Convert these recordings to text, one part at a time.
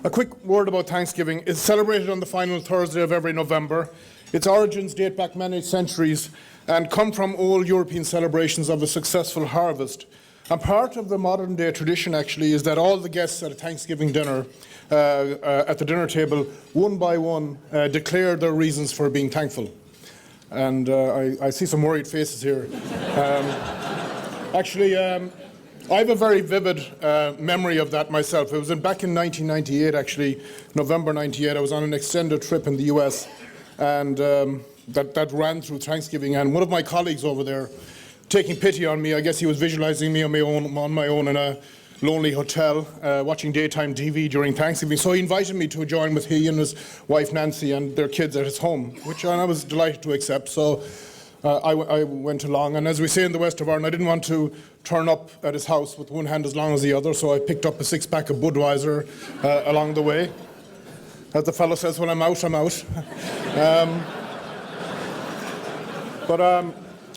A quick word about Thanksgiving. It's celebrated on the final Thursday of every November. Its origins date back many centuries and come from old European celebrations of a successful harvest. And part of the modern day tradition actually is that all the guests at a Thanksgiving dinner, at the dinner table, one by one, declare their reasons for being thankful. And I see some worried faces here. I have a very vivid memory of that myself. It was back in 1998, actually, November 98. I was on an extended trip in the US, and that ran through Thanksgiving. And one of my colleagues over there, taking pity on me, I guess he was visualizing me on my own in a lonely hotel, watching daytime TV during Thanksgiving. So he invited me to join with he and his wife Nancy and their kids at his home, which I was delighted to accept. So I went along, and as we say in the west of Ireland, I didn't want to turn up at his house with one hand as long as the other, so I picked up a six-pack of Budweiser along the way. As the fellow says, when I'm out, I'm out.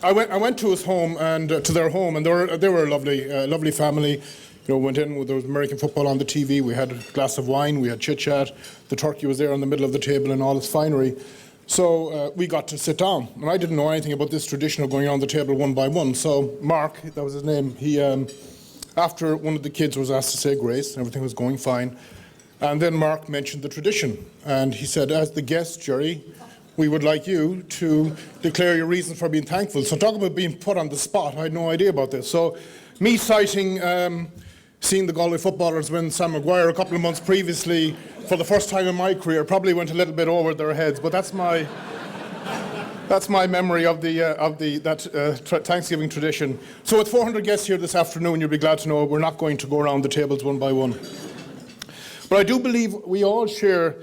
I went to his home and to their home, and they were a lovely family. You know, went in, there was American football on the TV, we had a glass of wine, we had chit-chat, the turkey was there in the middle of the table in all its finery. So we got to sit down, and I didn't know anything about this tradition of going around the table one by one. So Mark, that was his name, he, after one of the kids was asked to say grace, everything was going fine, and then Mark mentioned the tradition, and he said, as the guest, Jerry, we would like you to declare your reason for being thankful. So talk about being put on the spot, I had no idea about this. So me citing seeing the Galway footballers win Sam Maguire a couple of months previously for the first time in my career probably went a little bit over their heads, but that's my memory of that Thanksgiving tradition. So with 400 guests here this afternoon, you'll be glad to know we're not going to go around the tables one by one. But I do believe we all share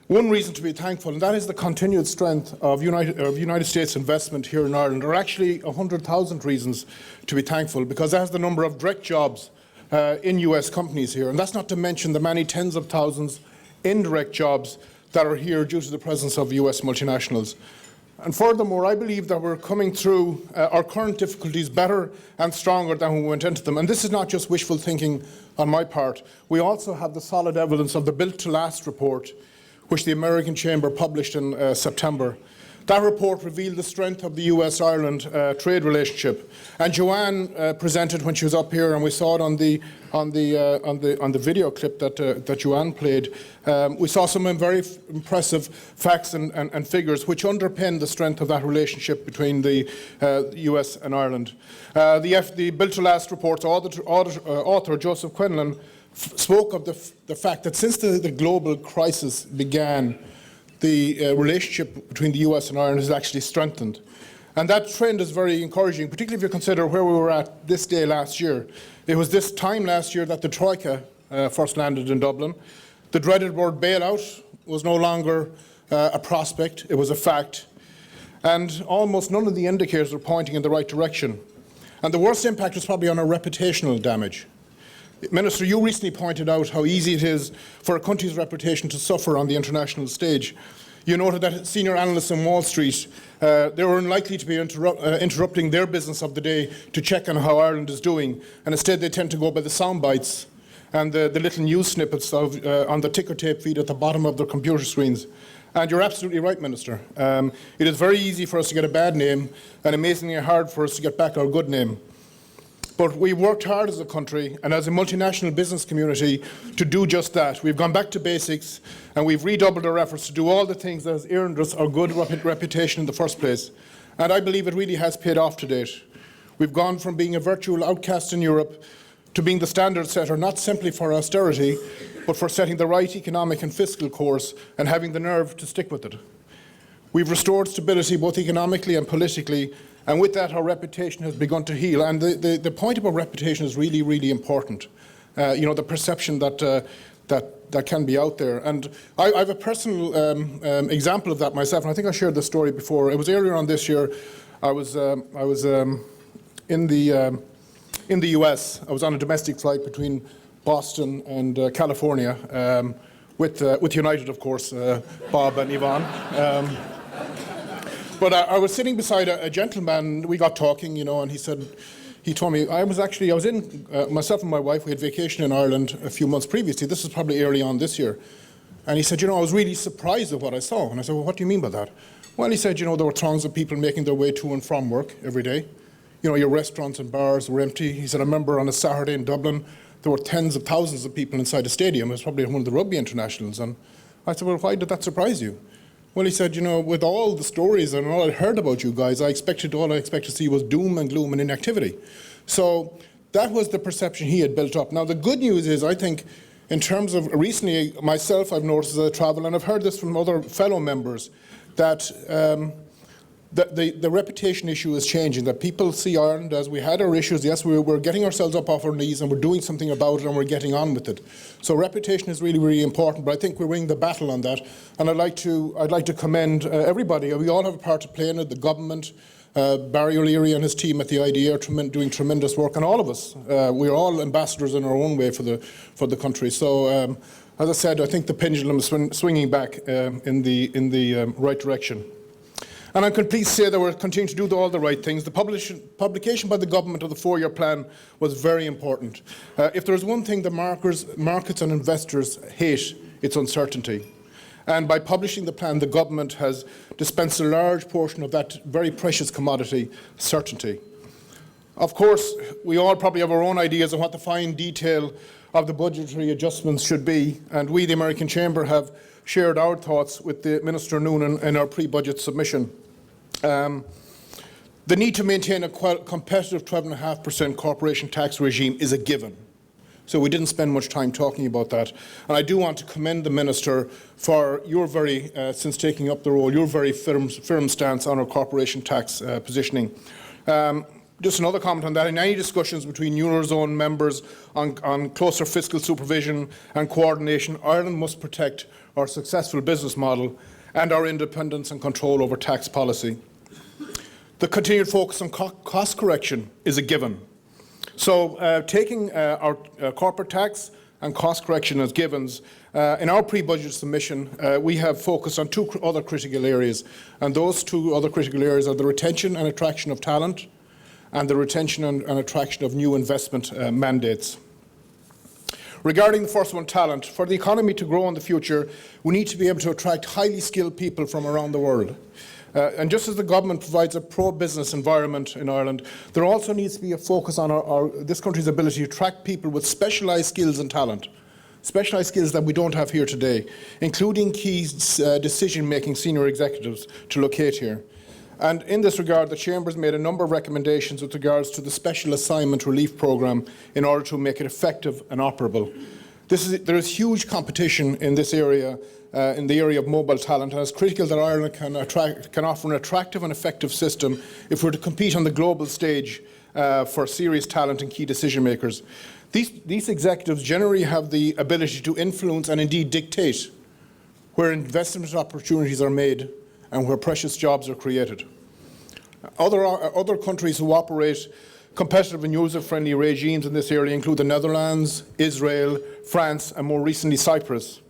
one reason to be thankful, and that is the continued strength of United States investment here in Ireland. There are actually 100,000 reasons to be thankful, because that has the number of direct jobs in US companies here, and that's not to mention the many tens of thousands indirect jobs that are here due to the presence of US multinationals. And furthermore, I believe that we're coming through our current difficulties better and stronger than when we went into them. And this is not just wishful thinking on my part. We also have the solid evidence of the Built to Last report, which the American Chamber published in September. That report revealed the strength of the US-Ireland trade relationship, and Joanne presented when she was up here, and we saw it on the video clip that Joanne played. We saw some very impressive facts and figures which underpin the strength of that relationship between the US and Ireland. The Built to Last report's author Joseph Quinlan spoke of the fact that since the global crisis began, the relationship between the US and Ireland has actually strengthened. And that trend is very encouraging, particularly if you consider where we were at this day last year. It was this time last year that the Troika first landed in Dublin. The dreaded word bailout was no longer a prospect, it was a fact. And almost none of the indicators were pointing in the right direction. And the worst impact was probably on our reputational damage. Minister, you recently pointed out how easy it is for a country's reputation to suffer on the international stage. You noted that senior analysts in Wall Street, they were unlikely to be interrupting their business of the day to check on how Ireland is doing, and instead they tend to go by the sound bites and the little news snippets on the ticker tape feed at the bottom of their computer screens. And you're absolutely right, Minister. It is very easy for us to get a bad name, and amazingly hard for us to get back our good name. But we worked hard as a country and as a multinational business community to do just that. We've gone back to basics, and we've redoubled our efforts to do all the things that has earned us our good reputation in the first place. And I believe it really has paid off to date. We've gone from being a virtual outcast in Europe to being the standard setter, not simply for austerity, but for setting the right economic and fiscal course and having the nerve to stick with it. We've restored stability both economically and politically, and with that our reputation has begun to heal. And the point about reputation is really, really important. You know, the perception that can be out there. And I have a personal example of that myself, and I think I shared this story before. It was earlier on this year. I was in the US. I was on a domestic flight between Boston and California with United, of course, Bob and Yvonne. But I was sitting beside a gentleman. We got talking, you know, and he said, he told me, myself and my wife, we had vacation in Ireland a few months previously. This was probably early on this year. And he said, I was really surprised at what I saw. And I said, well, what do you mean by that? Well, he said, there were throngs of people making their way to and from work every day. Your restaurants and bars were empty. He said, I remember on a Saturday in Dublin, there were tens of thousands of people inside the stadium. It was probably one of the rugby internationals. And I said, well, why did that surprise you? Well, he said, with all the stories and all I heard about you guys, all I expected to see was doom and gloom and inactivity. So that was the perception he had built up. Now, the good news is, I think, in terms of recently, myself, I've noticed as I travel, and I've heard this from other fellow members, that the reputation issue is changing, that people see Ireland as we had our issues. Yes, we're getting ourselves up off our knees and we're doing something about it and we're getting on with it. So reputation is really, really important, but I think we're winning the battle on that. And I'd like to commend everybody. We all have a part to play in it, the government, Barry O'Leary and his team at the IDA are doing tremendous work, and all of us. We're all ambassadors in our own way for the country. So, as I said, I think the pendulum is swinging back in the right direction. And I'm pleased to say that we're continuing to do all the right things. The publication by the government of the 4-year plan was very important. If there's one thing the markets and investors hate, it's uncertainty. And by publishing the plan, the government has dispensed a large portion of that very precious commodity, certainty. Of course, we all probably have our own ideas of what the fine detail of the budgetary adjustments should be, and we, the American Chamber, have shared our thoughts with the Minister Noonan in our pre-budget submission. The need to maintain a competitive 12.5% corporation tax regime is a given. So we didn't spend much time talking about that. And I do want to commend the Minister for your since taking up the role, your very firm stance on our corporation tax positioning. Just another comment on that. In any discussions between Eurozone members on closer fiscal supervision and coordination, Ireland must protect our successful business model and our independence and control over tax policy. The continued focus on cost correction is a given. So taking our corporate tax and cost correction as givens, in our pre-budget submission, we have focused on two other critical areas. And those two other critical areas are the retention and attraction of talent and the retention and attraction of new investment mandates. Regarding the first one, talent, for the economy to grow in the future, we need to be able to attract highly skilled people from around the world. And just as the government provides a pro-business environment in Ireland, there also needs to be a focus on this country's ability to attract people with specialised skills and talent, specialised skills that we don't have here today, including key decision-making senior executives to locate here. And in this regard, the Chamber has made a number of recommendations with regards to the Special Assignment Relief Programme in order to make it effective and operable. There is huge competition in this area, in the area of mobile talent, and it's critical that Ireland can offer an attractive and effective system if we're to compete on the global stage for serious talent and key decision makers. These executives generally have the ability to influence and indeed dictate where investment opportunities are made and where precious jobs are created. Other countries who operate competitive and user-friendly regimes in this area include the Netherlands, Israel, France, and more recently Cyprus.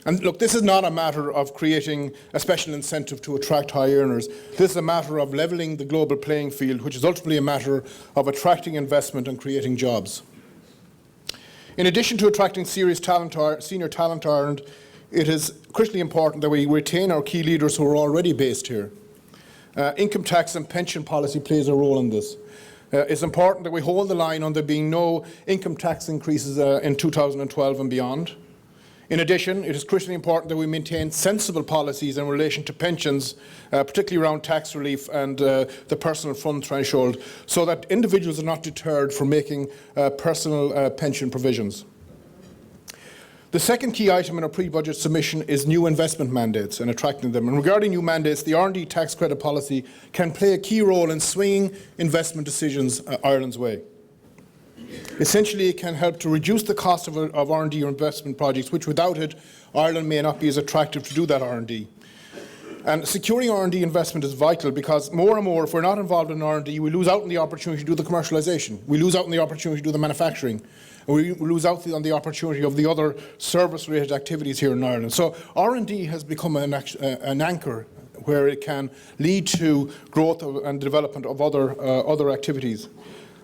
And look, this is not a matter of creating a special incentive to attract high earners. This is a matter of levelling the global playing field, which is ultimately a matter of attracting investment and creating jobs. In addition to attracting serious senior talent to Ireland, it is critically important that we retain our key leaders who are already based here. Income tax and pension policy plays a role in this. It's important that we hold the line on there being no income tax increases in 2012 and beyond. In addition, it is critically important that we maintain sensible policies in relation to pensions, particularly around tax relief and the personal fund threshold, so that individuals are not deterred from making personal pension provisions. The second key item in our pre-budget submission is new investment mandates and attracting them. And regarding new mandates, the R&D tax credit policy can play a key role in swinging investment decisions Ireland's way. Essentially, it can help to reduce the cost of R&D or investment projects, which without it, Ireland may not be as attractive to do that R&D. And securing R&D investment is vital because more and more, if we're not involved in R&D, we lose out on the opportunity to do the commercialisation. We lose out on the opportunity to do the manufacturing. And we lose out on the opportunity of the other service-related activities here in Ireland. So R&D has become an anchor where it can lead to growth and development of other activities.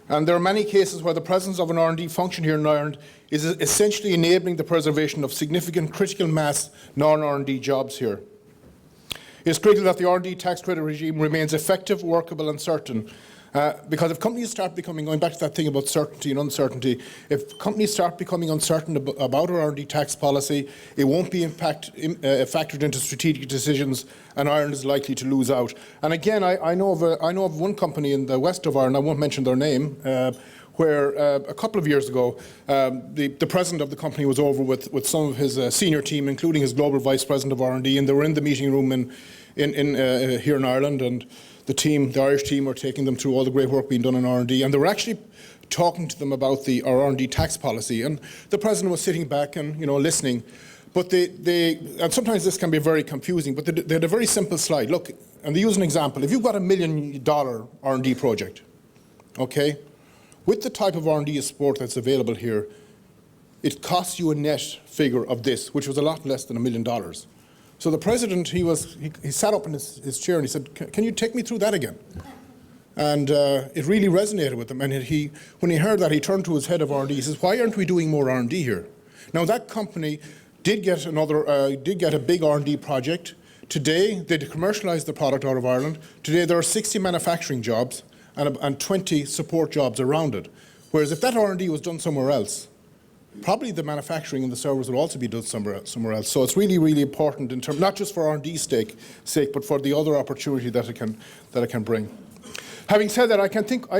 And there are many cases where the presence of an R&D function here in Ireland is essentially enabling the preservation of significant critical mass non-R&D jobs here. It is critical that the R&D tax credit regime remains effective, workable and certain. Because if companies start becoming, going back to that thing about certainty and uncertainty, if companies start becoming uncertain about our R&D tax policy, it won't be factored into strategic decisions, and Ireland is likely to lose out. And again, I know of one company in the west of Ireland, I won't mention their name, where a couple of years ago, the president of the company was over with some of his senior team, including his global vice president of R&D, and they were in the meeting room here in Ireland, and the Irish team, were taking them through all the great work being done in R&D, and they were actually talking to them about our R&D tax policy. And the president was sitting back and listening. But and sometimes this can be very confusing. But they had a very simple slide. Look, and they use an example. If you've got $1 million R&D project, okay, with the type of R&D support that's available here, it costs you a net figure of this, which was a lot less than $1 million. So the president, he sat up in his chair and he said, "Can you take me through that again?" And it really resonated with him. And when he heard that, he turned to his head of R&D. He says, "Why aren't we doing more R&D here?" Now that company did get a big R&D project. Today, they commercialised the product out of Ireland. Today, there are 60 manufacturing jobs and 20 support jobs around it. Whereas if that R&D was done somewhere else, probably the manufacturing and the servers will also be done somewhere else. So it's really, really important in terms, not just for R&D's sake, but for the other opportunity that it can bring. Having said that, I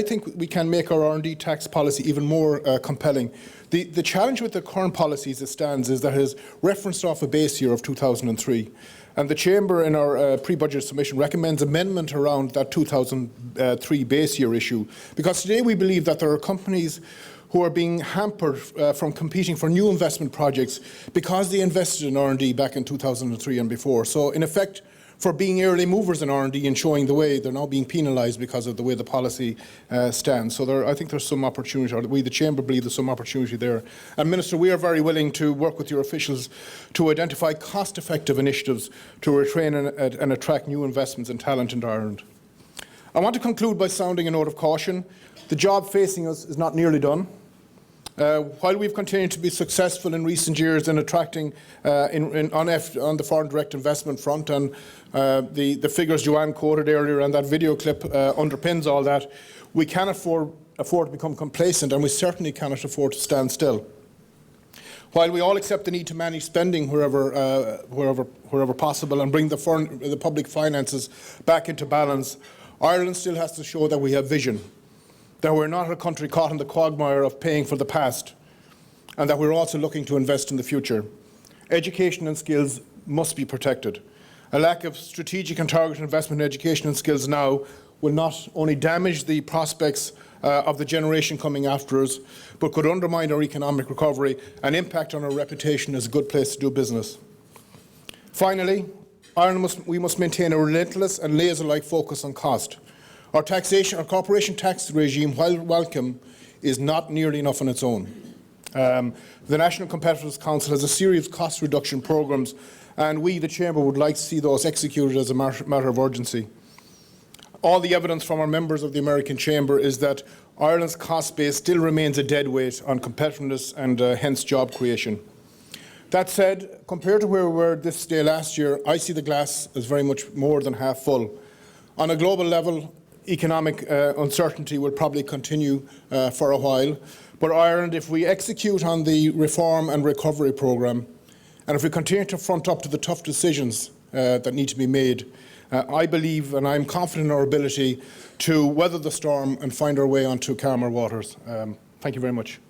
think we can make our R&D tax policy even more compelling. The challenge with the current policy as it stands is that it is referenced off a base year of 2003. And the Chamber in our pre-budget submission recommends amendment around that 2003 base year issue. Because today we believe that there are companies who are being hampered from competing for new investment projects because they invested in R&D back in 2003 and before. So in effect, for being early movers in R&D and showing the way, they're now being penalised because of the way the policy stands. So I think there's some opportunity, or we, the Chamber, believe there's some opportunity there. And Minister, we are very willing to work with your officials to identify cost-effective initiatives to retrain and attract new investments and talent into Ireland. I want to conclude by sounding a note of caution. The job facing us is not nearly done. While we've continued to be successful in recent years in attracting on the foreign direct investment front, and the figures Joanne quoted earlier and that video clip underpins all that, we cannot afford to become complacent, and we certainly cannot afford to stand still. While we all accept the need to manage spending wherever possible and bring the public finances back into balance, Ireland still has to show that we have vision, that we're not a country caught in the quagmire of paying for the past, and that we're also looking to invest in the future. Education and skills must be protected. A lack of strategic and targeted investment in education and skills now will not only damage the prospects of the generation coming after us, but could undermine our economic recovery and impact on our reputation as a good place to do business. Finally, we must maintain a relentless and laser-like focus on cost. Our corporation tax regime, while welcome, is not nearly enough on its own. The National Competitiveness Council has a series of cost reduction programmes, and we, the Chamber, would like to see those executed as a matter of urgency. All the evidence from our members of the American Chamber is that Ireland's cost base still remains a deadweight on competitiveness and hence job creation. That said, compared to where we were this day last year, I see the glass as very much more than half full. On a global level, economic uncertainty will probably continue for a while. But Ireland, if we execute on the reform and recovery programme, and if we continue to front up to the tough decisions that need to be made, I believe and I'm confident in our ability to weather the storm and find our way onto calmer waters. Thank you very much.